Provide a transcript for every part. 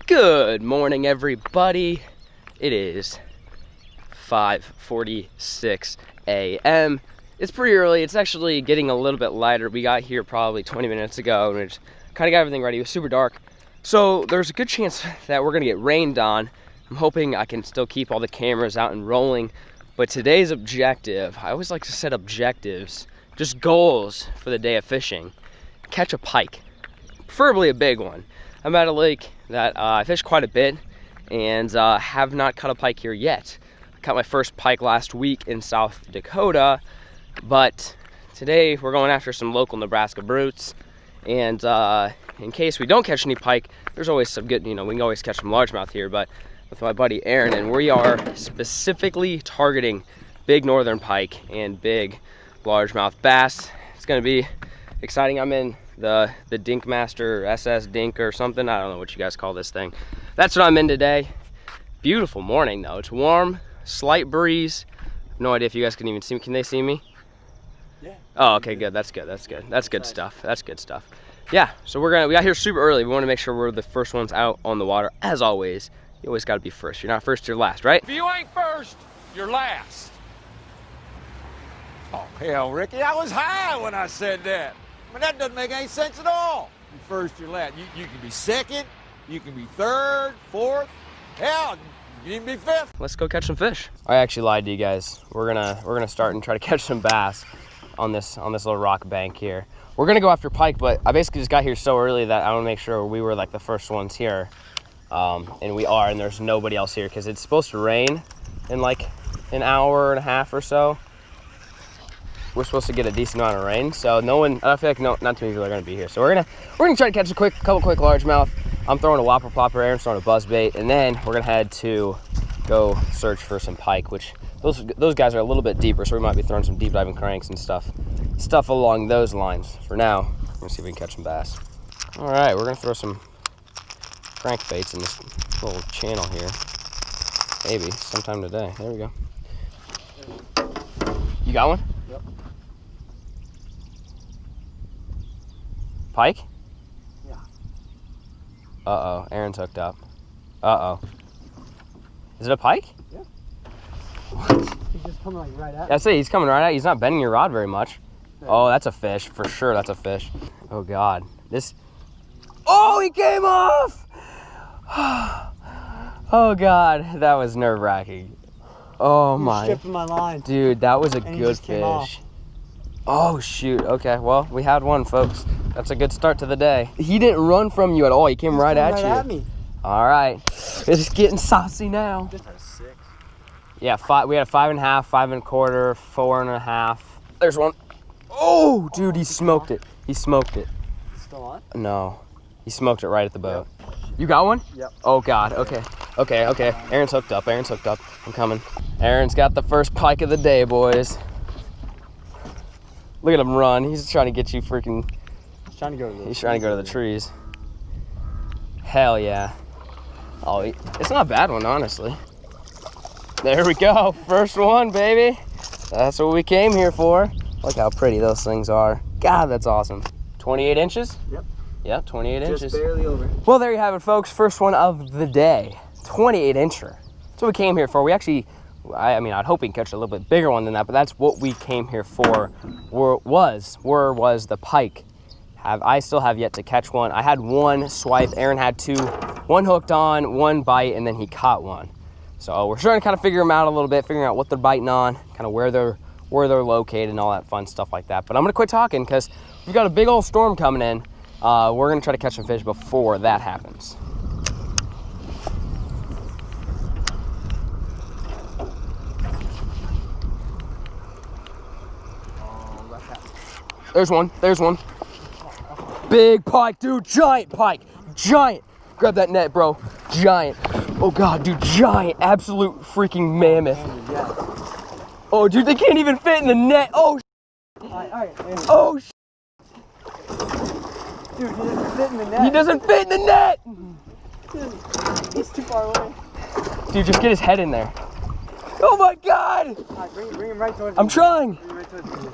Good morning, everybody. It is 5:46 a.m. It's pretty early. It's actually getting a little bit lighter. We got here probably 20 minutes ago and we just kind of got everything ready. It was super dark. So there's a good chance that we're gonna get rained on. I'm hoping I can still keep all the cameras out and rolling. But today's objective, I always like to set objectives, just goals for the day of fishing. Catch a pike, preferably a big one. I'm at a lake that I fish quite a bit and have not caught a pike here yet. I caught my first pike last week in South Dakota, but today we're going after some local Nebraska brutes. And in case we don't catch any pike, there's always some good, we can always catch some largemouth here, but with my buddy Aaron, and we are specifically targeting big northern pike and big largemouth bass. It's gonna be exciting. I'm in the Dink Master SS Dink or something. I don't know what you guys call this thing. That's what I'm in today. Beautiful morning though. It's warm, slight breeze. No idea if you guys can even see me. Can they see me? Yeah. Oh, okay, good. That's good. That's good. That's good stuff. That's good stuff. Yeah, so we got here super early. We want to make sure we're the first ones out on the water. As always, you always got to be first. You're not first, you're last, right? If you ain't first, you're last. Oh, hell, Ricky, I was high when I said that. I mean, that doesn't make any sense at all. You first, you're last. You can be second, you can be third, fourth. Hell, you can be fifth. Let's go catch some fish. I actually lied to you guys. We're gonna start and try to catch some bass on this little rock bank here. We're gonna go after pike, but I basically just got here so early that I want to make sure we were like the first ones here. And we are, and there's nobody else here because it's supposed to rain in like an hour and a half or so. We're supposed to get a decent amount of rain, so no one, I feel like not too many people are gonna be here. So we're gonna try to catch a couple quick largemouth. I'm throwing a whopper plopper, Aaron's throwing a buzz bait, and then we're gonna head to go search for some pike, which those guys are a little bit deeper, so we might be throwing some deep diving cranks and stuff along those lines. For now, we're gonna see if we can catch some bass. All right, we're gonna throw some crankbaits in this little channel here. Maybe sometime today. There we go. You got one? Yep. Pike? Yeah. Uh-oh, Aaron's hooked up. Uh-oh. Is it a pike? Yeah. He's just coming like right at me. I say he's coming right at you. He's not bending your rod very much. Yeah. Oh, that's a fish. For sure, that's a fish. Oh, God. Oh, he came off! Oh, God. That was nerve-wracking. Oh, my. Stripping my line. Dude, that was a good fish. Oh, shoot. Okay, well, we had one, folks. That's a good start to the day. He didn't run from you at all. He came right at you. At me. All right. It's getting saucy now. Just a 6. Yeah, we had a 5.5, 5 1/4, 4.5. There's one. Oh, dude, he smoked it. He smoked it. Still on? No, he smoked it right at the boat. Yep. You got one? Yep. Oh, God. Okay. Aaron's hooked up. I'm coming. Aaron's got the first pike of the day, boys. Look at him run. He's trying to get you freaking. He's trying to go to the. He's trying to go to the trees. Hell yeah. Oh, it's not a bad one, honestly. There we go. First one, baby. That's what we came here for. Look how pretty those things are. God, that's awesome. 28 inches? Yep. Yeah, 28 inches. Just barely over. Well, there you have it, folks. First one of the day. 28 incher. That's what we came here for. We actually, I mean, I'd hope we can catch a little bit bigger one than that, but that's what we came here for. Was the pike. I still have yet to catch one. I had one swipe. Aaron had two. One hooked on, one bite, and then he caught one. So we're trying to kind of figure them out a little bit, figuring out what they're biting on, kind of where they're located and all that fun stuff like that. But I'm gonna quit talking because we've got a big old storm coming in. We're gonna try to catch some fish before that happens. There's one. Big pike, dude, giant pike, giant. Grab that net, bro, giant. Oh God, dude, giant, absolute freaking mammoth. Oh, dude, they can't even fit in the net. Oh, All right. oh, Dude, he doesn't fit in the net. he doesn't fit in the net. He's too far away. Dude, just get his head in there. Oh my God. All right, bring him right towards me. I'm trying. Bring him right towards me.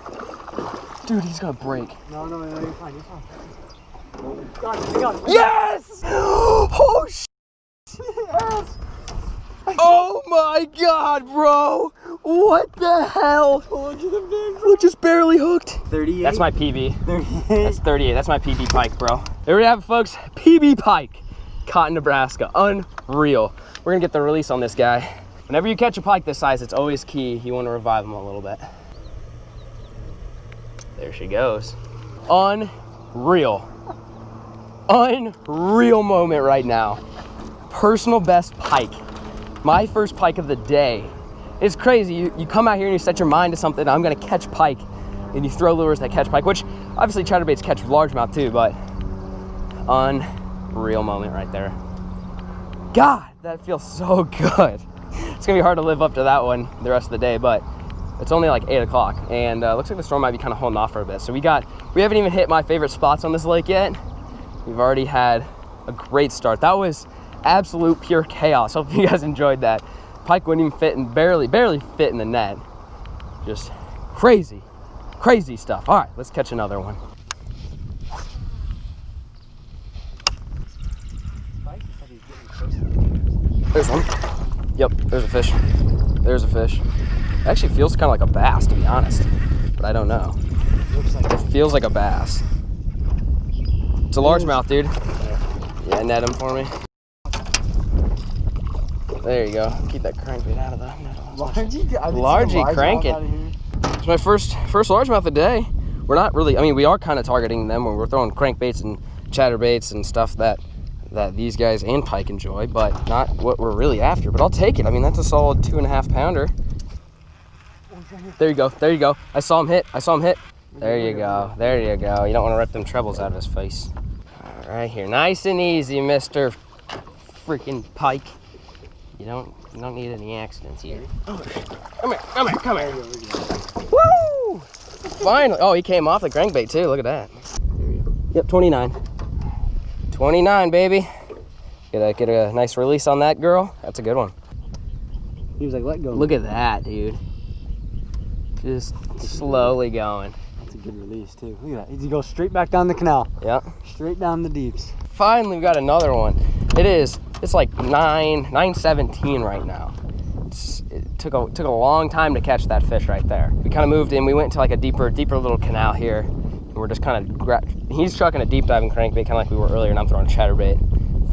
Dude, he's gonna break. No, you're fine. God, Yes! Oh, my God, bro. What the hell? Look, just barely hooked. 38. That's my PB. 38. That's 38. That's my PB Pike, bro. There we have it, folks. PB Pike, caught in Nebraska. Unreal. We're gonna get the release on this guy. Whenever you catch a pike this size, it's always key. You want to revive them a little bit. There she goes. Unreal. Unreal moment right now. Personal best pike. My first pike of the day. It's crazy. You come out here and you set your mind to something. I'm gonna catch pike, and you throw lures that catch pike, which obviously chatterbaits catch largemouth too, but unreal moment right there. God, that feels so good. It's gonna be hard to live up to that one the rest of the day, but it's only like 8 o'clock, and looks like the storm might be kind of holding off for a bit. So we haven't even hit my favorite spots on this lake yet. We've already had a great start. That was absolute pure chaos. Hope you guys enjoyed that. Pike wouldn't even fit and barely fit in the net. Just crazy stuff. All right, let's catch another one. There's one. Yep, there's a fish. There's a fish. It actually feels kind of like a bass, to be honest, but I don't know. It feels like a bass. It's a largemouth, dude. Yeah, net him for me. There you go. Keep that crankbait out of the net. Largy crank it. It's my first largemouth of the day. We're not really, I mean, we are kind of targeting them when we're throwing crankbaits and chatterbaits and stuff that these guys and pike enjoy, but not what we're really after. But I'll take it. I mean, that's a solid 2.5 pounder. There you go. There you go. I saw him hit. There you go. There you go. You don't want to rip them trebles out of his face. All right, here. Nice and easy, Mr. Freaking Pike. You don't need any accidents here. Come here. Woo! Finally. Oh, he came off the crankbait too. Look at that. Yep, 29. 29, baby. Get a nice release on that girl. That's a good one. He was like, let go. Look at that, dude. Just slowly going. That's a good release too. Look at that. He goes straight back down the canal. Yep. Straight down the deeps. Finally, we got another one. It's like 9:17 right now. It took a long time to catch that fish right there. We kind of moved in. We went to like a deeper little canal here. And we're just kind of he's chucking a deep diving crankbait, kind of like we were earlier, and I'm throwing a chatterbait.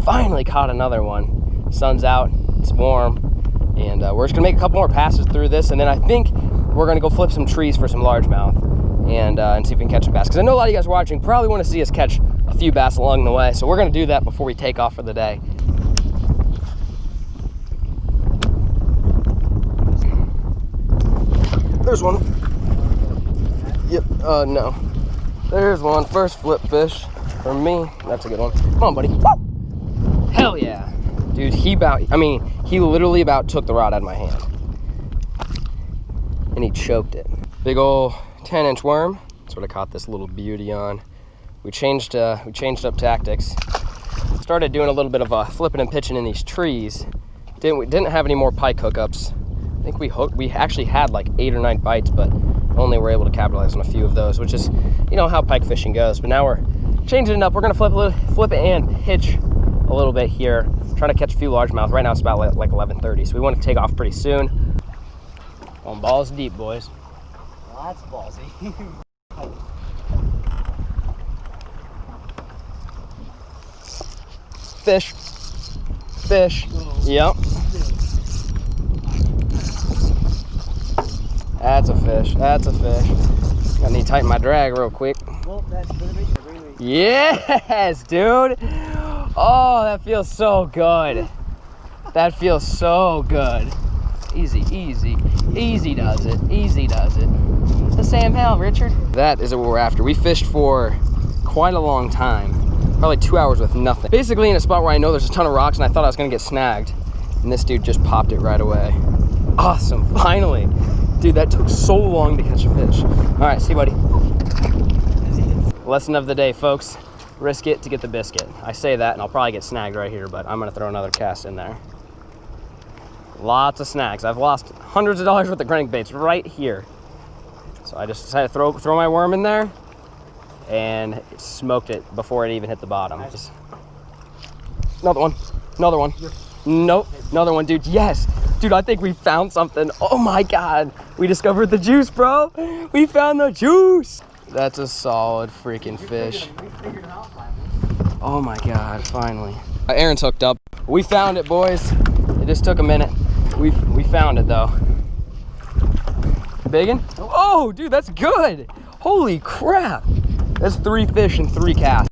Finally caught another one. Sun's out. It's warm, and we're just gonna make a couple more passes through this, and then I think we're gonna go flip some trees for some largemouth and see if we can catch some bass. Because I know a lot of you guys watching probably want to see us catch a few bass along the way, so we're gonna do that before we take off for the day. There's one. Yep, no. There's one. First flip fish for me. That's a good one. Come on, buddy. Woo! Hell yeah. Dude, he literally about took the rod out of my hand. And he choked it. Big ol' 10-inch worm. That's what I caught this little beauty on. We changed up tactics. Started doing a little bit of flipping and pitching in these trees. Didn't have any more pike hookups. I think we actually had like 8 or 9 bites, but only were able to capitalize on a few of those, which is, you know, how pike fishing goes. But now we're changing it up. We're gonna flip it and pitch a little bit here. Trying to catch a few largemouth. Right now it's about like 11:30, so we want to take off pretty soon. On balls deep, boys. Well, that's ballsy. Fish. Yep. That's a fish. I need to tighten my drag real quick. Well, that's good. Yes, dude. Oh, that feels so good. That feels so good. Easy does it. The Sam Hell, Richard. That is what we're after. We fished for quite a long time. Probably 2 hours with nothing. Basically in a spot where I know there's a ton of rocks and I thought I was gonna get snagged. And this dude just popped it right away. Awesome, finally. Dude, that took so long to catch a fish. All right, see you, buddy. Lesson of the day, folks. Risk it to get the biscuit. I say that and I'll probably get snagged right here, but I'm gonna throw another cast in there. Lots of snags. I've lost hundreds of dollars worth of crankbaits right here. So I just decided to throw my worm in there and it smoked it before it even hit the bottom. Another one. Nope, another one, dude. Yes. Dude, I think we found something. Oh my God. We discovered the juice, bro. We found the juice. That's a solid freaking fish. Oh my God, finally. Aaron's hooked up. We found it, boys. It just took a minute. We found it though. Biggin? Oh, dude, that's good. Holy crap. That's 3 fish and 3 casts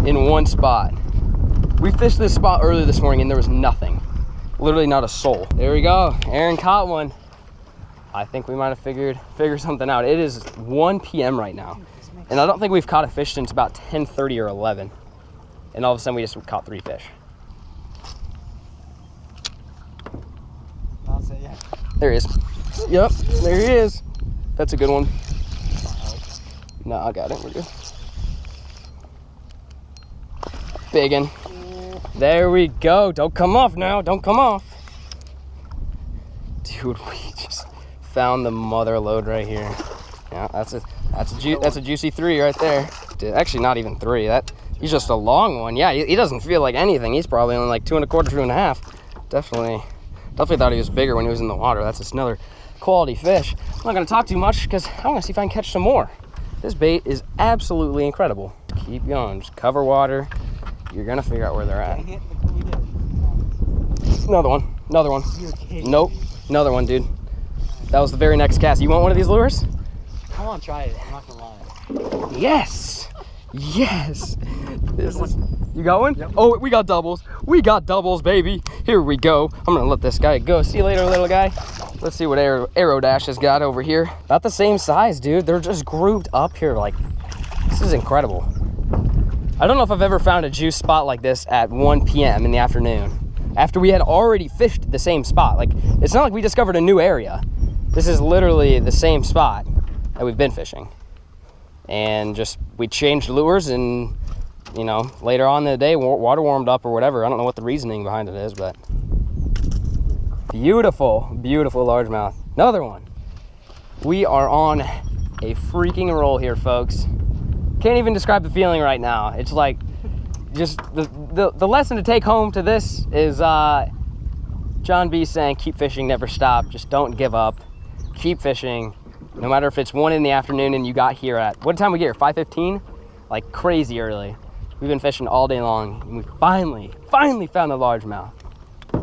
in one spot. We fished this spot earlier this morning and there was nothing. Literally not a soul. There we go. Aaron caught one. I think we might have figured something out. It is 1 p.m. right now. And I don't think we've caught a fish since about 10:30 or 11. And all of a sudden we just caught 3 fish. I'll say yeah. There he is. Yep, there he is. That's a good one. No, I got it. We're good. Biggin. There we go. Don't come off now. Don't come off. Dude, we just found the mother lode right here. Yeah, that's a juicy 3 right there. Dude, actually, not even 3. He's just a long one. Yeah, he doesn't feel like anything. He's probably only like 2 1/4, 2 1/2. Definitely thought he was bigger when he was in the water. That's just another quality fish. I'm not gonna talk too much because I want to see if I can catch some more. This bait is absolutely incredible. Keep going. Just cover water. You're gonna figure out where they're at. Another one. Another one. Nope. Another one, dude. That was the very next cast. You want one of these lures? I want to try it. I'm not gonna lie. Yes. Yes. You got one? Yep. Oh, we got doubles. We got doubles, baby. Here we go. I'm gonna let this guy go. See you later, little guy. Let's see what Aero Dash has got over here. About the same size, dude. They're just grouped up here. Like, this is incredible. I don't know if I've ever found a juice spot like this at 1 p.m. in the afternoon after we had already fished the same spot. Like, it's not like we discovered a new area. This is literally the same spot that we've been fishing. And just, we changed lures and, you know, later on in the day, water warmed up or whatever. I don't know what the reasoning behind it is, but beautiful, beautiful largemouth. Another one. We are on a freaking roll here, folks. Can't even describe the feeling right now. It's like, just the lesson to take home to this is John B saying, keep fishing, never stop. Just don't give up. Keep fishing. No matter if it's 1 in the afternoon and you got here at, what time we get here, 5:15? Like crazy early. We've been fishing all day long and we finally found the largemouth. I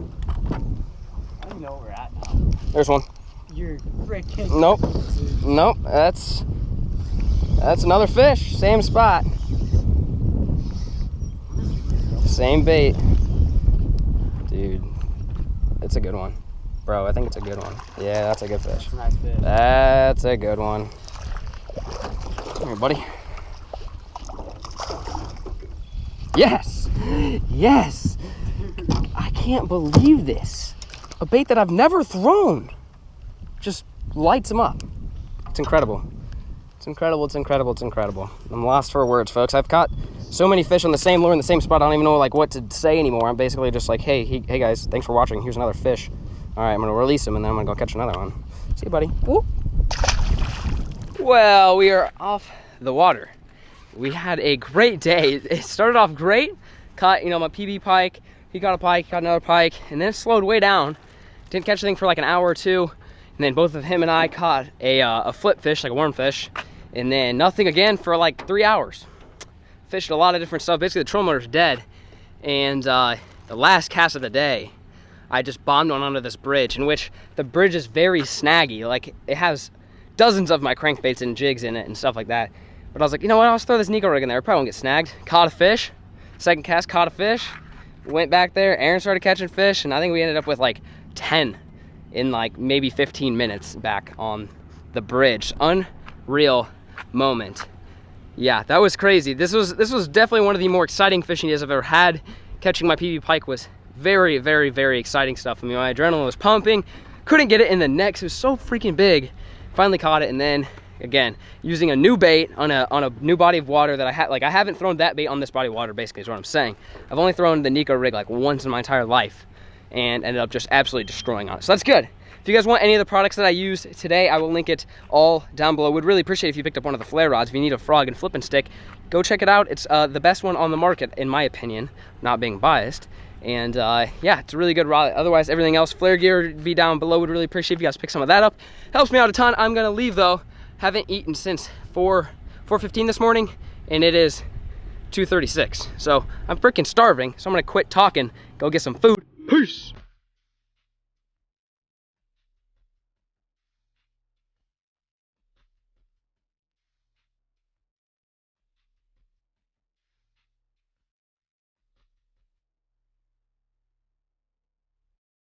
don't know where we're at now. There's one. You're freaking. Nope. Nope. That's another fish. Same spot. Same bait. Dude, it's a good one. Bro, I think it's a good one. Yeah, that's a good fish. That's a nice fish. That's a good one. Come here, buddy. Yes! Yes! I can't believe this. A bait that I've never thrown just lights them up. It's incredible. It's incredible, it's incredible, it's incredible. I'm lost for words, folks. I've caught so many fish on the same lure in the same spot, I don't even know like what to say anymore. I'm basically just like, hey guys, thanks for watching. Here's another fish. All right, I'm gonna release him and then I'm gonna go catch another one. See you, buddy. Woo. Well, we are off the water. We had a great day. It started off great. Caught, you know, my PB pike. He caught a pike, caught another pike, and then it slowed way down. Didn't catch anything for like an hour or two. And then both of him and I caught a flip fish, like a worm fish. And then nothing again for like 3 hours. Fished a lot of different stuff. Basically the trolling motor's dead. And the last cast of the day, I just bombed one onto this bridge, in which the bridge is very snaggy. Like, it has dozens of my crankbaits and jigs in it and stuff like that. But I was like, you know what, I'll just throw this Nico rig in there. It probably won't get snagged. Caught a fish. Second cast, caught a fish. Went back there, Aaron started catching fish, and I think we ended up with like 10 in like maybe 15 minutes back on the bridge. Unreal moment. Yeah, that was crazy. This was definitely one of the more exciting fishing days I've ever had. Catching my PB pike was very, very, very exciting stuff. I mean, my adrenaline was pumping. Couldn't get it in the neck. It was so freaking big. Finally caught it, and then again, using a new bait on a new body of water that I had. Like, I haven't thrown that bait on this body of water, basically, is what I'm saying. I've only thrown the Nico rig like once in my entire life and ended up just absolutely destroying on it. So that's good. If you guys want any of the products that I used today, I will link it all down below. Would really appreciate if you picked up one of the flare rods. If you need a frog and flipping stick, go check it out. It's the best one on the market, in my opinion, not being biased. And yeah, it's a really good ride. Otherwise, everything else, flare gear would be down below. Would really appreciate if you guys pick some of that up. Helps me out a ton. I'm gonna leave though. Haven't eaten since 4:15 this morning, and it is 2:36. So I'm freaking starving. So I'm gonna quit talking, go get some food. Peace.